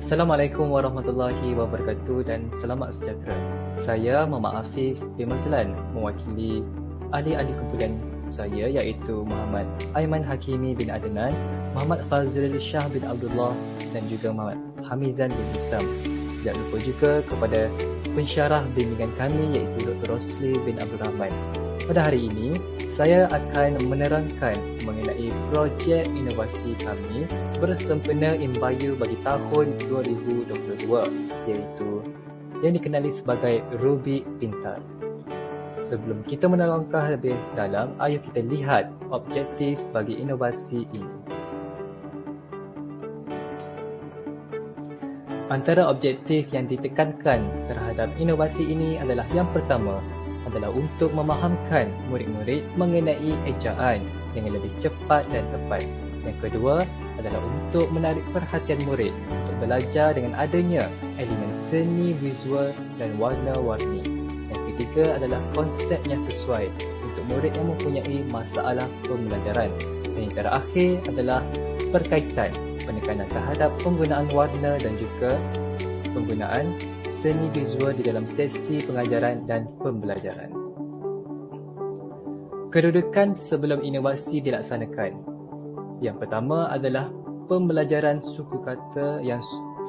Assalamualaikum warahmatullahi wabarakatuh dan selamat sejahtera. Saya Muhammad Afif bin Mazlan mewakili ahli-ahli kumpulan saya iaitu Muhammad Aiman Hakimi bin Adnan, Muhammad Fazrul Shah bin Abdullah dan juga Muhammad Hamizan bin Islam. Tidak lupa juga kepada pensyarah bimbingan kami iaitu Dr. Rosli bin Abdul Rahman. Pada hari ini, saya akan menerangkan mengenai projek inovasi kami bersempena Imbayu bagi tahun 2022 iaitu yang dikenali sebagai Rubik Pintar. Sebelum kita melangkah lebih dalam, ayo kita lihat objektif bagi inovasi ini. Antara objektif yang ditekankan terhadap inovasi ini adalah yang pertama adalah untuk memahamkan murid-murid mengenai ejaan dengan lebih cepat dan tepat. Yang kedua adalah untuk menarik perhatian murid untuk belajar dengan adanya elemen seni visual dan warna-warni. Yang ketiga adalah konsep yang sesuai untuk murid yang mempunyai masalah pembelajaran. Dan yang terakhir adalah berkaitan penekanan terhadap penggunaan warna dan juga penggunaan seni visual di dalam sesi pengajaran dan pembelajaran. Kedudukan sebelum inovasi dilaksanakan. Yang pertama adalah pembelajaran suku kata yang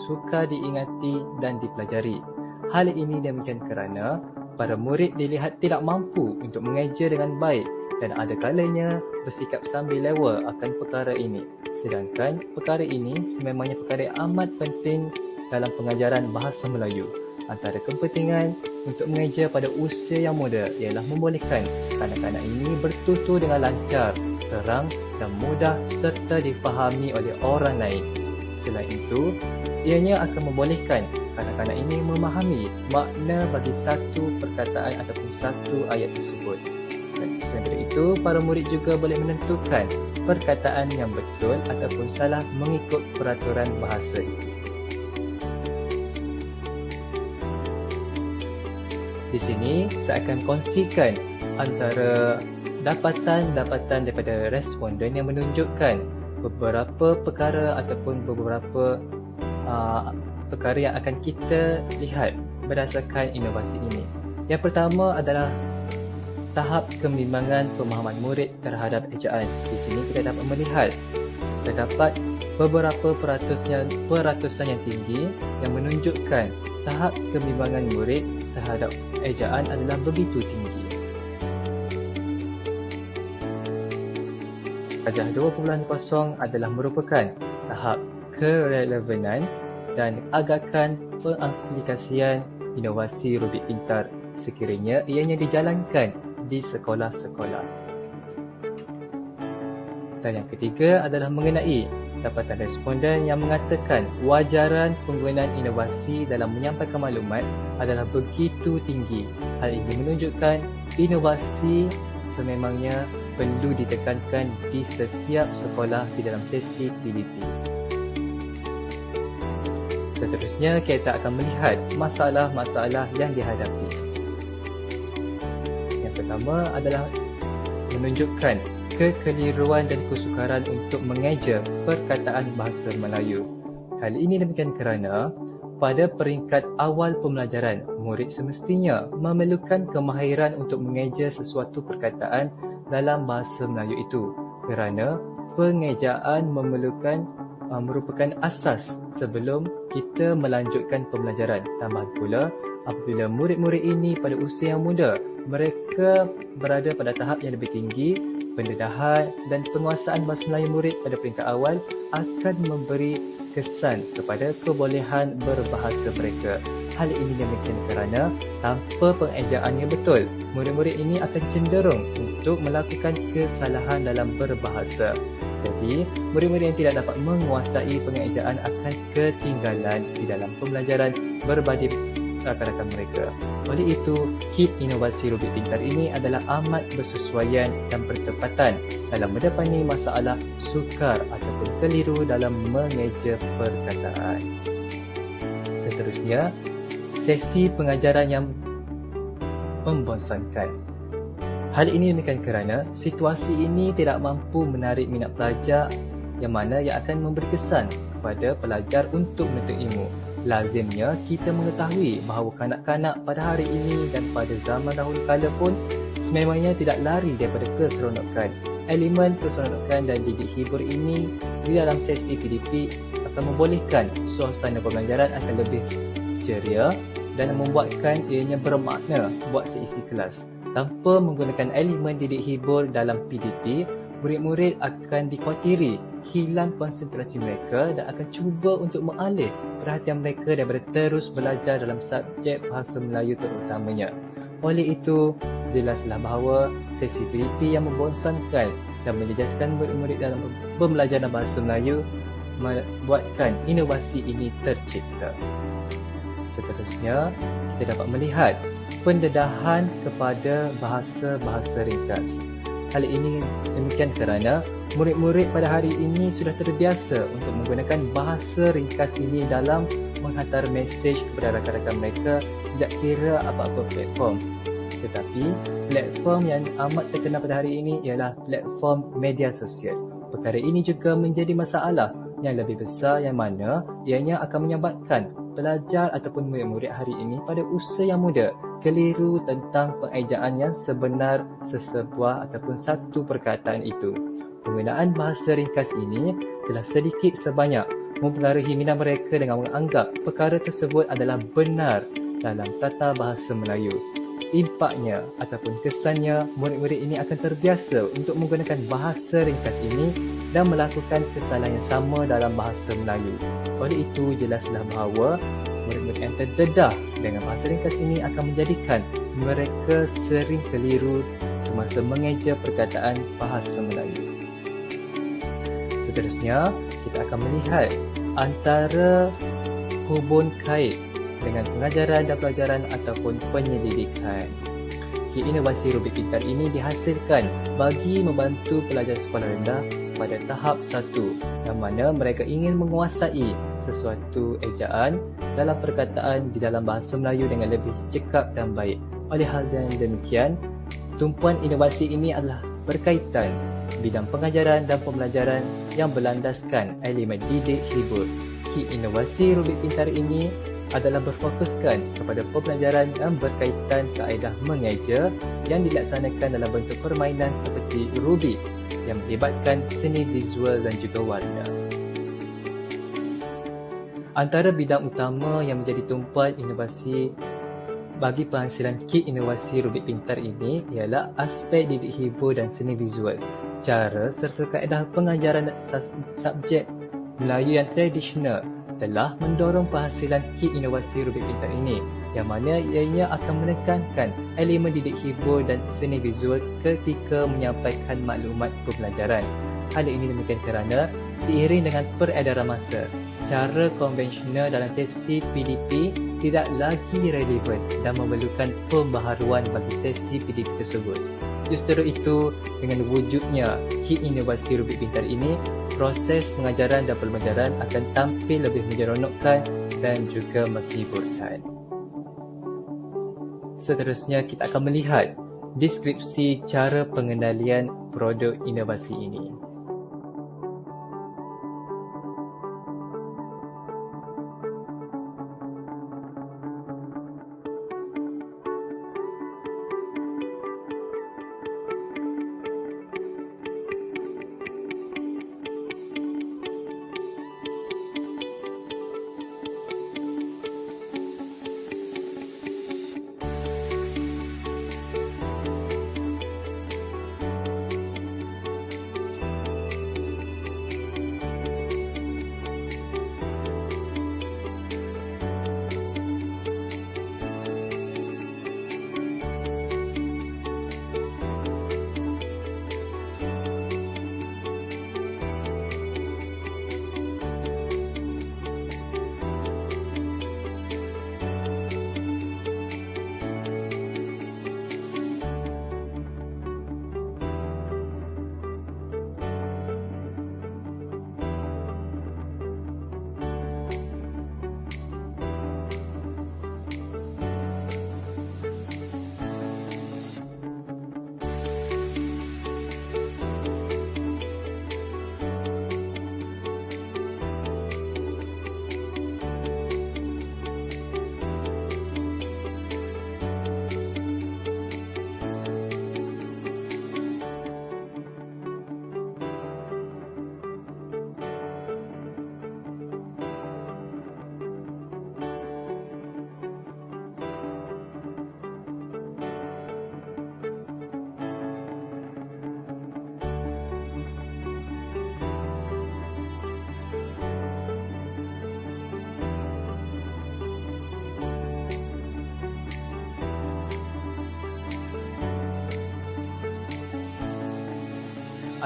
sukar diingati dan dipelajari. Hal ini demikian kerana para murid dilihat tidak mampu untuk mengeja dengan baik dan ada kalanya bersikap sambil lewa akan perkara ini. Sedangkan perkara ini sememangnya perkara yang amat penting dalam pengajaran bahasa Melayu. Antara kepentingan untuk mengeja pada usia yang muda ialah membolehkan kanak-kanak ini bertutur dengan lancar, terang dan mudah serta difahami oleh orang lain. Selain itu, ianya akan membolehkan kanak-kanak ini memahami makna bagi satu perkataan ataupun satu ayat tersebut. Dan selain itu, para murid juga boleh menentukan perkataan yang betul ataupun salah mengikut peraturan bahasa itu. Di sini, saya akan kongsikan antara dapatan-dapatan daripada responden yang menunjukkan beberapa perkara ataupun beberapa perkara yang akan kita lihat berdasarkan inovasi ini. Yang pertama adalah tahap kebimbangan pemahaman murid terhadap ejaan. Di sini kita dapat melihat terdapat beberapa peratusan yang tinggi yang menunjukkan tahap kebimbangan murid terhadap ejaan adalah begitu tinggi. Darjah 2.0 adalah merupakan tahap kerelevanan dan agakan pengaplikasian inovasi Rubik Pintar sekiranya ianya dijalankan di sekolah-sekolah. Dan yang ketiga adalah mengenai dapatan responden yang mengatakan wajaran penggunaan inovasi dalam menyampaikan maklumat adalah begitu tinggi. Hal ini menunjukkan inovasi sememangnya perlu ditekankan di setiap sekolah di dalam sesi PDP. Seterusnya, kita akan melihat masalah-masalah yang dihadapi. Yang pertama adalah menunjukkan kekeliruan dan kesukaran untuk mengeja perkataan bahasa Melayu. Hal ini demikian kerana pada peringkat awal pembelajaran, murid semestinya memerlukan kemahiran untuk mengeja sesuatu perkataan dalam bahasa Melayu itu kerana pengejaan merupakan asas sebelum kita melanjutkan pembelajaran. Tambah pula, apabila murid-murid ini pada usia yang muda, mereka berada pada tahap yang lebih tinggi, pendedahan dan penguasaan bahasa Melayu murid pada peringkat awal akan memberi kesan kepada kebolehan berbahasa mereka. Hal ini demikian kerana tanpa pengejaan yang betul, murid-murid ini akan cenderung untuk melakukan kesalahan dalam berbahasa. Jadi, murid-murid yang tidak dapat menguasai pengejaan akan ketinggalan di dalam pembelajaran berbanding rakan-rakan mereka. Oleh itu, kit inovasi Rubik Pintar ini adalah amat bersesuaian dan bertepatan dalam mendapati masalah sukar ataupun keliru dalam mengeja perkataan. Seterusnya, sesi pengajaran yang membosankan. Hal ini demikian kerana situasi ini tidak mampu menarik minat pelajar yang mana ia akan memberi kesan kepada pelajar untuk menuntut ilmu. Lazimnya kita mengetahui bahawa kanak-kanak pada hari ini dan pada zaman dahulu kala pun sememangnya tidak lari daripada keseronokan. Elemen keseronokan dan didik hibur ini di dalam sesi PDP akan membolehkan suasana pembelajaran akan lebih ceria dan membuatkan ianya bermakna buat seisi kelas. Tanpa menggunakan elemen didik hibur dalam PDP, murid-murid akan dikhawatiri hilang konsentrasi mereka dan akan cuba untuk mengalih perhatian mereka daripada terus belajar dalam subjek bahasa Melayu terutamanya. Oleh itu, jelaslah bahawa sesi PDP yang membosankan dan menjejaskan murid-murid dalam pembelajaran bahasa Melayu membuatkan inovasi ini tercipta. Seterusnya, kita dapat melihat pendedahan kepada bahasa-bahasa ringkas. Hal ini demikian kerana murid-murid pada hari ini sudah terbiasa untuk menggunakan bahasa ringkas ini dalam menghantar mesej kepada rakan-rakan mereka, tidak kira apa-apa platform. Tetapi, platform yang amat terkenal pada hari ini ialah platform media sosial. Perkara ini juga menjadi masalah yang lebih besar yang mana ianya akan menyebabkan pelajar ataupun murid-murid hari ini pada usia yang muda keliru tentang pengejaan yang sebenar sesebuah ataupun satu perkataan itu. Penggunaan bahasa ringkas ini telah sedikit sebanyak mempengaruhi minat mereka dengan menganggap perkara tersebut adalah benar dalam tata bahasa Melayu. Impaknya ataupun kesannya, murid-murid ini akan terbiasa untuk menggunakan bahasa ringkas ini dan melakukan kesalahan yang sama dalam bahasa Melayu. Oleh itu, jelaslah bahawa murid-murid yang terdedah dengan bahasa ringkas ini akan menjadikan mereka sering keliru semasa mengeja perkataan bahasa Melayu. Seterusnya, kita akan melihat antara hubung kait dengan pengajaran dan pelajaran ataupun penyelidikan. Inovasi Rubik Pintar ini dihasilkan bagi membantu pelajar sekolah rendah pada tahap 1 yang mana mereka ingin menguasai sesuatu ejaan dalam perkataan di dalam bahasa Melayu dengan lebih cekap dan baik. Oleh hal yang demikian, tumpuan inovasi ini adalah berkaitan bidang pengajaran dan pembelajaran yang berlandaskan elemen didik hibur. Inovasi Rubik Pintar ini adalah berfokuskan kepada pembelajaran yang berkaitan kaedah mengeja yang dilaksanakan dalam bentuk permainan seperti Rubik yang melibatkan seni visual dan juga warna. Antara bidang utama yang menjadi tumpuan inovasi bagi penghasilan kit inovasi Rubik Pintar ini ialah aspek didik hibur dan seni visual. Cara serta kaedah pengajaran subjek Melayu yang tradisional telah mendorong penghasilan kit inovasi Rubik Pintar ini yang mana ianya akan menekankan elemen didik hibur dan seni visual ketika menyampaikan maklumat pembelajaran. Hal ini demikian kerana seiring dengan peredaran masa, cara konvensional dalam sesi PDP tidak lagi relevan dan memerlukan pembaharuan bagi sesi PDP tersebut. Justru itu, dengan wujudnya kit inovasi Rubik Pintar ini, proses pengajaran dan pembelajaran akan tampil lebih menyeronokkan dan juga menghiburkan. Seterusnya, kita akan melihat deskripsi cara pengendalian produk inovasi ini.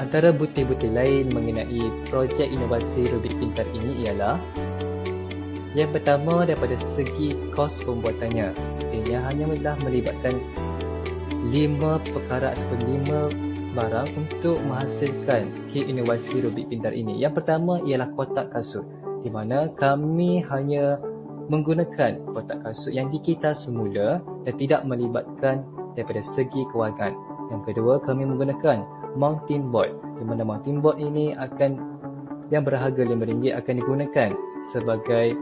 Antara butir-butir lain mengenai projek inovasi Rubik Pintar ini ialah yang pertama, daripada segi kos pembuatannya. Ia hanya melibatkan 5 perkara ataupun 5 barang untuk menghasilkan kit inovasi Rubik Pintar ini. Yang pertama ialah kotak kasut, di mana kami hanya menggunakan kotak kasut yang dikita semula dan tidak melibatkan daripada segi kewangan. Yang kedua, kami menggunakan mounting board, di mana mounting board ini yang berharga RM5 akan digunakan sebagai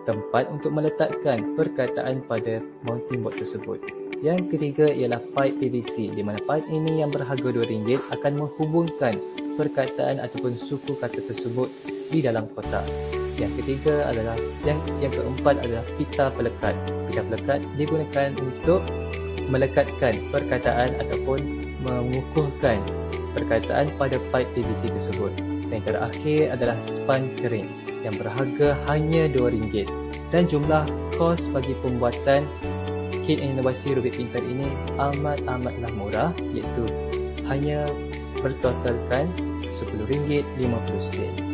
tempat untuk meletakkan perkataan pada mounting board tersebut. Yang ketiga ialah pipe PVC, di mana pipe ini yang berharga RM2 akan menghubungkan perkataan ataupun suku kata tersebut di dalam kotak. Yang ketiga adalah yang keempat adalah pita pelekat. Pita pelekat digunakan untuk melekatkan perkataan ataupun mengukuhkan perkataan pada pipe PVC tersebut. Dan yang terakhir adalah span kering yang berharga hanya RM2. Dan jumlah kos bagi pembuatan kit inovasi Rubik Pintar ini amatlah murah, iaitu hanya bertotalkan RM10.50.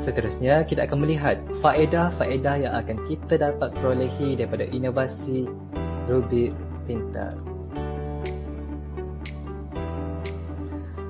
Seterusnya, kita akan melihat faedah-faedah yang akan kita dapat perolehi daripada inovasi Rubik Pintar.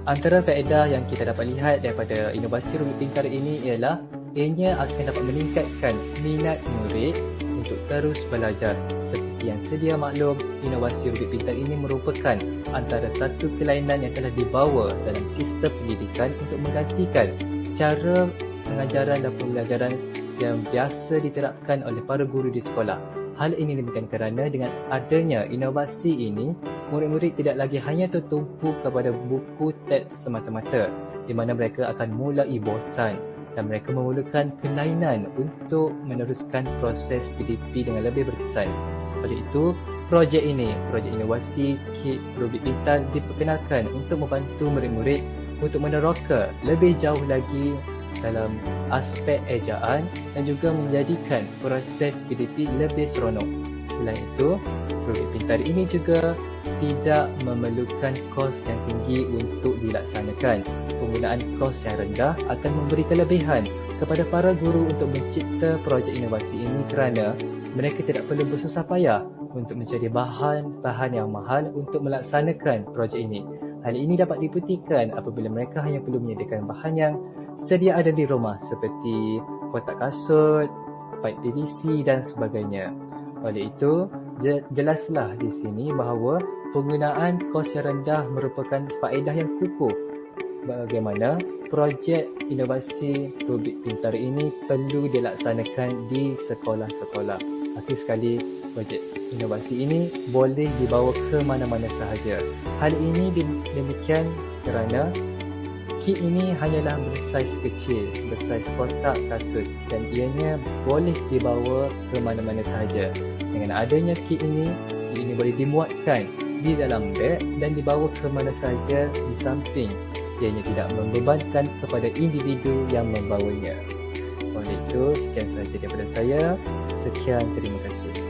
Antara faedah yang kita dapat lihat daripada inovasi Rubik Pintar ini ialah ianya akan dapat meningkatkan minat murid untuk terus belajar. Seperti yang sedia maklum, inovasi Rubik Pintar ini merupakan antara satu kelainan yang telah dibawa dalam sistem pendidikan untuk menggantikan cara pengajaran dan pembelajaran yang biasa diterapkan oleh para guru di sekolah. Hal ini demikian kerana dengan adanya inovasi ini, murid-murid tidak lagi hanya tertumpu kepada buku teks semata-mata, di mana mereka akan mulai bosan dan mereka memerlukan kelainan untuk meneruskan proses PDP dengan lebih berkesan. Oleh itu, projek inovasi kit Rubik Pintar diperkenalkan untuk membantu murid-murid untuk meneroka lebih jauh lagi dalam aspek ejaan dan juga menjadikan proses PDP lebih seronok. Selain itu, Rubik Pintar ini juga tidak memerlukan kos yang tinggi untuk dilaksanakan. Penggunaan kos yang rendah akan memberi kelebihan kepada para guru untuk mencipta projek inovasi ini kerana mereka tidak perlu bersusah payah untuk mencari bahan-bahan yang mahal untuk melaksanakan projek ini. Hal ini dapat dibuktikan apabila mereka hanya perlu menyediakan bahan yang sedia ada di rumah seperti kotak kasut, pipe PVC dan sebagainya. Oleh itu, jelaslah di sini bahawa penggunaan kos yang rendah merupakan faedah yang kukuh bagaimana projek inovasi Rubik Pintar ini perlu dilaksanakan di sekolah-sekolah. Akhir sekali, projek inovasi ini boleh dibawa ke mana-mana sahaja. Hal ini demikian kerana kit ini hanyalah bersaiz kecil, bersaiz kotak kasut dan ianya boleh dibawa ke mana-mana sahaja. Dengan adanya kit ini boleh dimuatkan di dalam beg dan dibawa ke mana sahaja di samping. Ianya tidak membebankan kepada individu yang membawanya. Oleh itu, sekian sahaja daripada saya. Sekian, terima kasih.